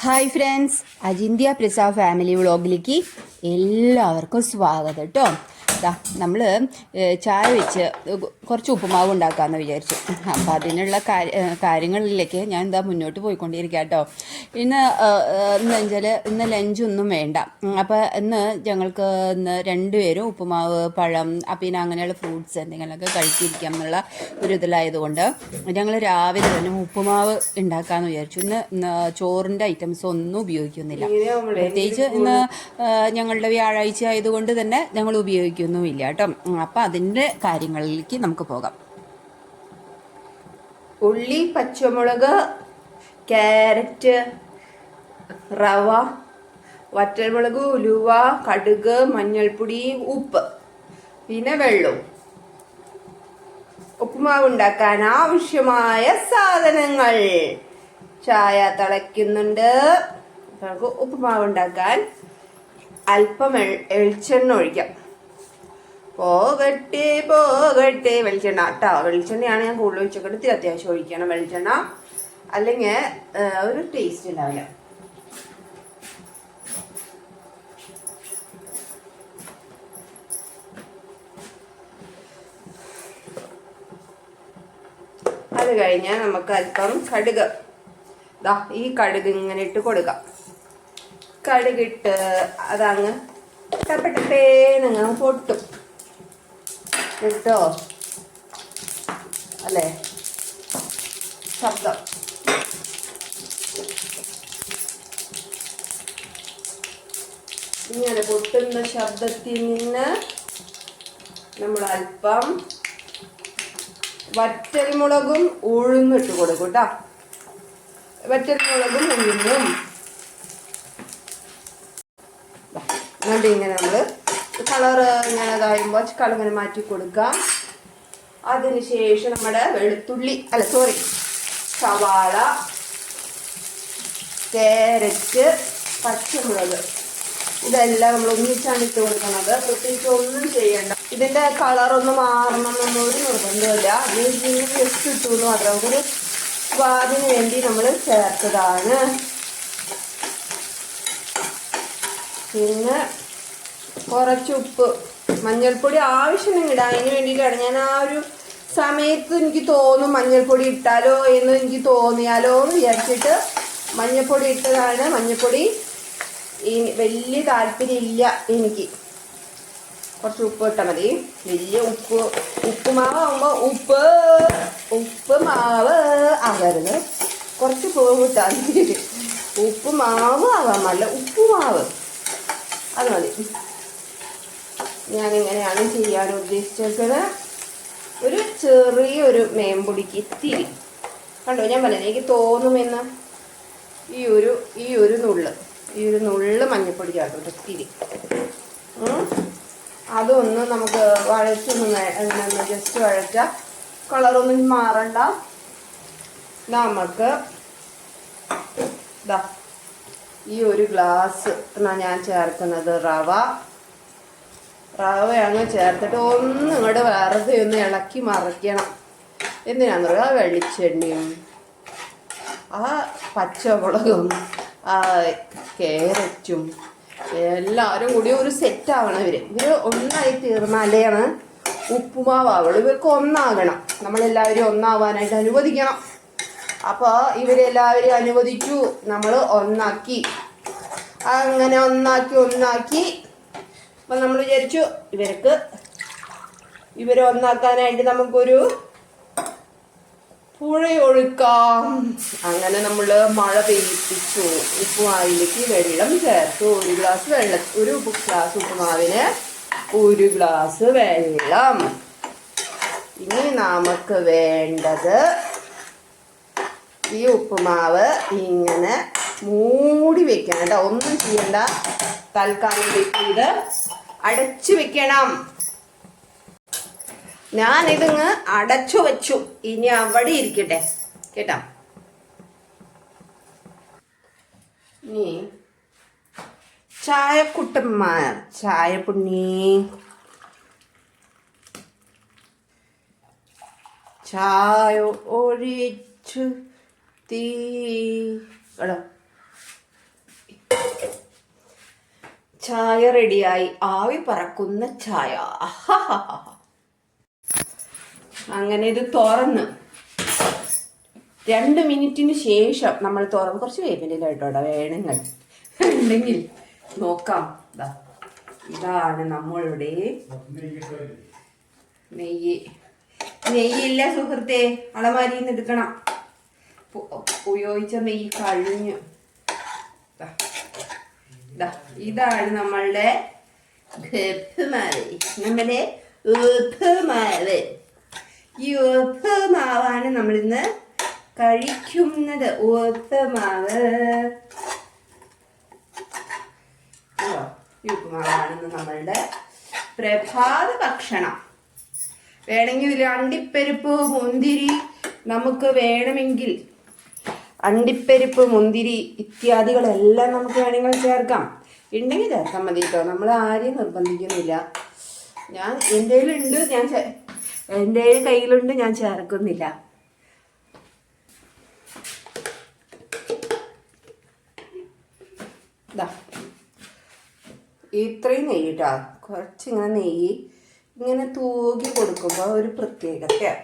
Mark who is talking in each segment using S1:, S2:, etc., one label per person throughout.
S1: Hi friends, അജിന്ത്യ പ്രസ family വ്ളോഗിലേക്ക് എല്ലാവർക്കും സ്വാഗതം കേട്ടോ. നമ്മൾ ചായ വെച്ച് കുറച്ച് ഉപ്പുമാവ് ഉണ്ടാക്കാമെന്ന് വിചാരിച്ചു. അപ്പം അതിനുള്ള കാര്യങ്ങളിലേക്ക് ഞാൻ മുന്നോട്ട് പോയിക്കൊണ്ടിരിക്കുക കേട്ടോ. ഇന്ന് വെച്ചാൽ ഇന്ന് ലഞ്ചൊന്നും വേണ്ട. അപ്പോൾ ഇന്ന് ഞങ്ങൾക്ക് രണ്ടുപേരും ഉപ്പുമാവ്, പഴം, പിന്നെ അങ്ങനെയുള്ള ഫ്രൂട്ട്സ് എന്തെങ്കിലുമൊക്കെ കഴിച്ചിരിക്കാം എന്നുള്ള ഒരു ഇതിലായതുകൊണ്ട് ഞങ്ങൾ രാവിലെ തന്നെ ഉപ്പുമാവ് ഉണ്ടാക്കാമെന്ന് വിചാരിച്ചു. ഇന്ന് ചോറിൻ്റെ ഐറ്റംസ് ഒന്നും ഉപയോഗിക്കുന്നില്ല. പ്രത്യേകിച്ച് ഇന്ന് ഞങ്ങളുടെ വ്യാഴാഴ്ച ആയതുകൊണ്ട് തന്നെ ഞങ്ങൾ ഉപയോഗിക്കുന്നുമില്ല കേട്ടോ. അപ്പം അതിൻ്റെ കാര്യങ്ങളിലേക്ക് നമുക്ക് പോകാം. ഉള്ളി, പച്ചമുളക്, ക്യാരറ്റ്, റവ, വറ്റൽമുളക്, ഉലുവ, കടുക്, മഞ്ഞൾപ്പൊടി, ഉപ്പ്, പിന്നെ വെള്ളവും. ഉപ്പുമാവ് ഉണ്ടാക്കാൻ ആവശ്യമായ സാധനങ്ങൾ: ചായ തിളയ്ക്കുന്നുണ്ട്. നമുക്ക് ഉപ്പുമാവ് ഉണ്ടാക്കാൻ അല്പം വെളിച്ചെണ്ണ ഒഴിക്കാം. പോകട്ടെ വെളിച്ചെണ്ണ കേട്ടോ. വെളിച്ചെണ്ണയാണ് ഞാൻ കൂടുതൽ ഒഴിച്ചേക്കുന്നത്. ഇത്തിരി അത്യാവശ്യം ഒഴിക്കണം വെളിച്ചെണ്ണ, അല്ലെങ്കിൽ ഒരു ടേസ്റ്റ് ഉണ്ടാവില്ല. അത് കഴിഞ്ഞാൽ നമുക്ക് അല്പം കടുക്, ഈ കടുക് ഇങ്ങനെ ഇട്ട് കൊടുക്കാം. കടുകിട്ട് അതങ്ങ് ടപ്പട്ടേന്നങ്ങ് പൊട്ടും കേട്ടോ. അല്ലേ ശബ്ദം? ഇങ്ങനെ പൊട്ടുന്ന ശബ്ദത്തിൽ നിന്ന് നമ്മൾ അല്പം വറ്റൽമുളകും ഉഴുന്നും ഇട്ട് കൊടുക്കും കേട്ടോ. വറ്റൽമുളകും ഉഴുന്നും എന്നിട്ട് ഇങ്ങനെ നമ്മൾ കളറ് ഇങ്ങനെ ഇതാകുമ്പോൾ കളറിങ്ങനെ മാറ്റി കൊടുക്കാം. അതിനുശേഷം നമ്മുടെ സവാള, ക്യാരറ്റ്, പച്ചമുളക് ഇതെല്ലാം നമ്മൾ ഒന്നിച്ചാണ് ഇട്ട് കൊടുക്കുന്നത്. പ്രത്യേകിച്ച് ഒന്നും ചെയ്യണ്ട. ഇതിൻ്റെ കളറൊന്നും മാറണമെന്നൊരു നിർബന്ധമില്ല. ജസ്റ്റ് ഇട്ടു എന്ന് മാത്രം. ഒരു സ്വാദിന് വേണ്ടി നമ്മൾ ചേർത്തതാണ്. പിന്നെ കുറച്ച് ഉപ്പ്, മഞ്ഞൾപ്പൊടി ആവശ്യമെങ്കിൽ ഇടാം. അതിന് വേണ്ടിയിട്ടാണ് ഞാൻ ആ ഒരു സമയത്ത് എനിക്ക് തോന്നും മഞ്ഞൾപ്പൊടി ഇട്ടാലോ എന്ന് എനിക്ക് തോന്നിയാലോ എന്ന് വിചാരിച്ചിട്ട് മഞ്ഞൾപ്പൊടി ഇട്ടതാണ്. മഞ്ഞൾപ്പൊടി വലിയ താല്പര്യമില്ല എനിക്ക്. കുറച്ച് ഉപ്പ് ഇട്ടാൽ മതി. വലിയ ഉപ്പുമാവാകുമ്പോൾ ഉപ്പുമാവ് ആകരുത്. കുറച്ച് പൂവ് ഇട്ടാൽ മതി. ഉപ്പുമാവ് ആവാൻ പാടില്ല, ഉപ്പുമാവ് അത് മതി. ഞാനിങ്ങനെയാണ് ചെയ്യാൻ ഉദ്ദേശിച്ചത്. ഒരു ചെറിയൊരു മേമ്പൊടിക്ക് ഇത്തിരി കണ്ടോ, ഞാൻ പറഞ്ഞത് എനിക്ക് തോന്നുമെന്ന്. ഈ ഒരു നുള്ള് മഞ്ഞൾപ്പൊടി ചേർത്തോട്ട് ഇത്തിരി. അതൊന്ന് നമുക്ക് വഴച്ചൊന്ന് ജസ്റ്റ് വഴറ്റാം. കളറൊന്നും മാറണ്ട. നമുക്ക് ഈ ഒരു ഗ്ലാസ് ഞാൻ ചേർക്കുന്നത് റവയാണ് ചേർത്തിട്ട് ഒന്ന് ഇങ്ങോട്ട് വെറുതെ ഒന്ന് ഇളക്കി മറിക്കണം. എന്തിനാന്ന് പറയുക, വെളിച്ചെണ്ണയും പച്ചമുളകും ക്യാരറ്റും എല്ലാവരും കൂടി ഒരു സെറ്റാവണം. ഇവർ ഒന്നായി തീർന്നാലേയാണ് ഉപ്പുമാവുള്ളൂ. ഇവർക്ക് ഒന്നാകണം. നമ്മളെല്ലാവരും ഒന്നാവാനായിട്ട് അനുവദിക്കണം. അപ്പോൾ ഇവരെല്ലാവരും അനുവദിച്ചു, നമ്മൾ ഒന്നാക്കി. അങ്ങനെ ഒന്നാക്കി അപ്പം നമ്മൾ വിചാരിച്ചു ഇവരെ ഒന്നാക്കാനായിട്ട് നമുക്കൊരു പുഴയൊഴുക്കാം. അങ്ങനെ നമ്മൾ മഴ പെയ്യിപ്പിച്ചു. ഉപ്പുമാവിലേക്ക് വെള്ളം ചേർത്തു. ഒരു ഗ്ലാസ് ഉപ്പുമാവിന് 1 ഗ്ലാസ് വെള്ളം. ഇനി നമുക്ക് വേണ്ടത് ഈ ഉപ്പുമാവ് ഇങ്ങനെ മൂടി വെക്കണം കേട്ടോ. ഒന്നും ചെയ്യണ്ട. തൽക്കാലത്തേക്ക് ഇത് അടച്ചു വെക്കണം. ഞാനിതങ്ങ് അടച്ചു വെച്ചു. ഇനി അവിടെ ഇരിക്കട്ടെ കേട്ടോ. ഇനി ചായക്കുട്ടന്മാർ, ചായപ്പുണ്ണി, ചായ ഒഴിച്ചു തീ ചായ റെഡിയായി, ആവി പറക്കുന്ന ചായ. അങ്ങനെ ഇത് തുറന്ന് 2 മിനിറ്റിന് ശേഷം നമ്മൾ തുറന്ന് കുറച്ച് വേപ്പിൻ്റെ കേട്ടോടാ വേണമെങ്കിൽ ഉണ്ടെങ്കിൽ നോക്കാം. ഇതാണ് നമ്മളുടെ നെയ്യ്. നെയ്യില്ല സുഹൃത്തെ, അളമാരിയിൽ നിന്ന് എടുക്കണം. ഉപയോഗിച്ച നെയ്യ് കഴിഞ്ഞു. ഇതാണ് നമ്മളുടെ നമ്മുടെ ഉപ്പുമാവ്. ഈ ഉപ്പുമാവാണ് നമ്മളിന്ന് കഴിക്കുന്നത്. ഉപ്പുമാവ് ഈ ഉപ്പുമാവാണ് നമ്മളുടെ പ്രഭാത ഭക്ഷണം. വേണമെങ്കിൽ ഇതിൽ അണ്ടിപ്പരിപ്പ് മുന്തിരി നമുക്ക് വേണമെങ്കിൽ അണ്ടിപ്പരിപ്പ് മുന്തിരി ഇത്യാദികളെല്ലാം നമുക്ക് വേണമെങ്കിൽ ചേർക്കാം. ഉണ്ടെങ്കിൽ ചേർക്കാൻ മതി കേട്ടോ, നമ്മൾ ആരെയും നിർബന്ധിക്കുന്നില്ല. ഞാൻ എൻ്റെ കയ്യിലുണ്ട്, എൻ്റെ കയ്യിലുണ്ട്, ഞാൻ ചേർക്കുന്നില്ല. ഇത്രയും നെയ്യ് കേട്ടോ, കുറച്ചിങ്ങനെ നെയ്യ് ഇങ്ങനെ തൂകി കൊടുക്കുമ്പോൾ ഒരു പ്രത്യേകതയാണ്.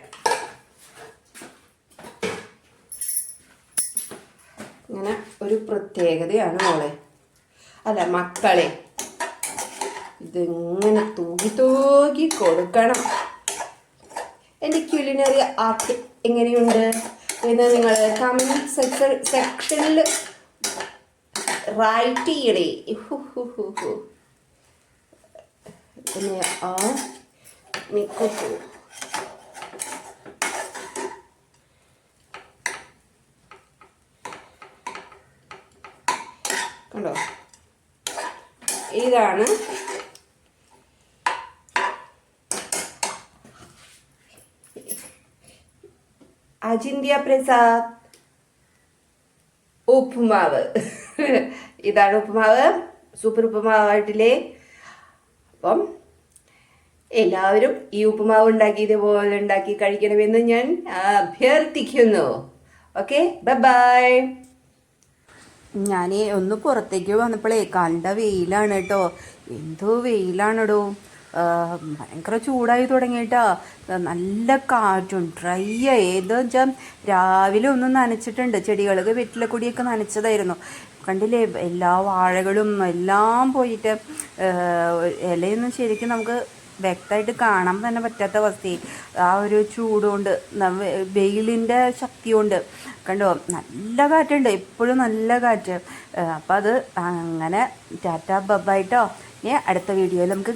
S1: ഇങ്ങനെ ഒരു പ്രത്യേകതയാണ് മോളെ, അല്ല മക്കളെ, ഇതിങ്ങനെ തൂകി കൊടുക്കണം. എൻ്റെ ക്യുലിനറി ആർട്ട് എങ്ങനെയുണ്ട് എന്ന് നിങ്ങൾ കമൻറ്റ് സെക്ഷനിൽ റൈറ്റ് ചെയ്യണേ. പിന്നെ കണ്ടോ, ഇതാണ് അജിന്ത്യ പ്രസാദ് ഉപ്പുമാവ്. ഇതാണ് ഉപ്പുമാവ്, സൂപ്പർ ഉപ്പുമാവായിട്ടില്ലേ. അപ്പം എല്ലാവരും ഈ ഉപ്പുമാവ് ഇതുപോലെ ഉണ്ടാക്കി കഴിക്കണമെന്ന് ഞാൻ അഭ്യർത്ഥിക്കുന്നു. Okay, bye. ഞാൻ ഒന്ന് പുറത്തേക്ക് വന്നപ്പോഴേ കണ്ട വെയിലാണ് കേട്ടോ. എന്തോ വെയിലാണെടോ, ഭയങ്കര ചൂടായി തുടങ്ങിയിട്ടാ. നല്ല കാറ്റും ഡ്രൈ ആയി. ഏതെന്ന് വെച്ചാൽ രാവിലെ ഒന്നും നനച്ചിട്ടുണ്ട്, ചെടികൾക്ക് വെറ്റില കൂടിയൊക്കെ നനച്ചതായിരുന്നു. കണ്ടില്ലേ, എല്ലാ വാഴകളും എല്ലാം പോയിട്ട് ഇലയൊന്നും ശരിക്കും നമുക്ക് വ്യക്തമായിട്ട് കാണാൻ തന്നെ പറ്റാത്ത അവസ്ഥയായി. ആ ഒരു ചൂടുകൊണ്ട്, വെയിലിൻ്റെ ശക്തി കൊണ്ട് കണ്ടോ, നല്ല കാറ്റുണ്ട്, എപ്പോഴും നല്ല കാറ്റ്. അപ്പം അത് അങ്ങനെ ടാറ്റ ബൈ ട്ടോ. ഇനി അടുത്ത വീഡിയോയിൽ നമുക്ക്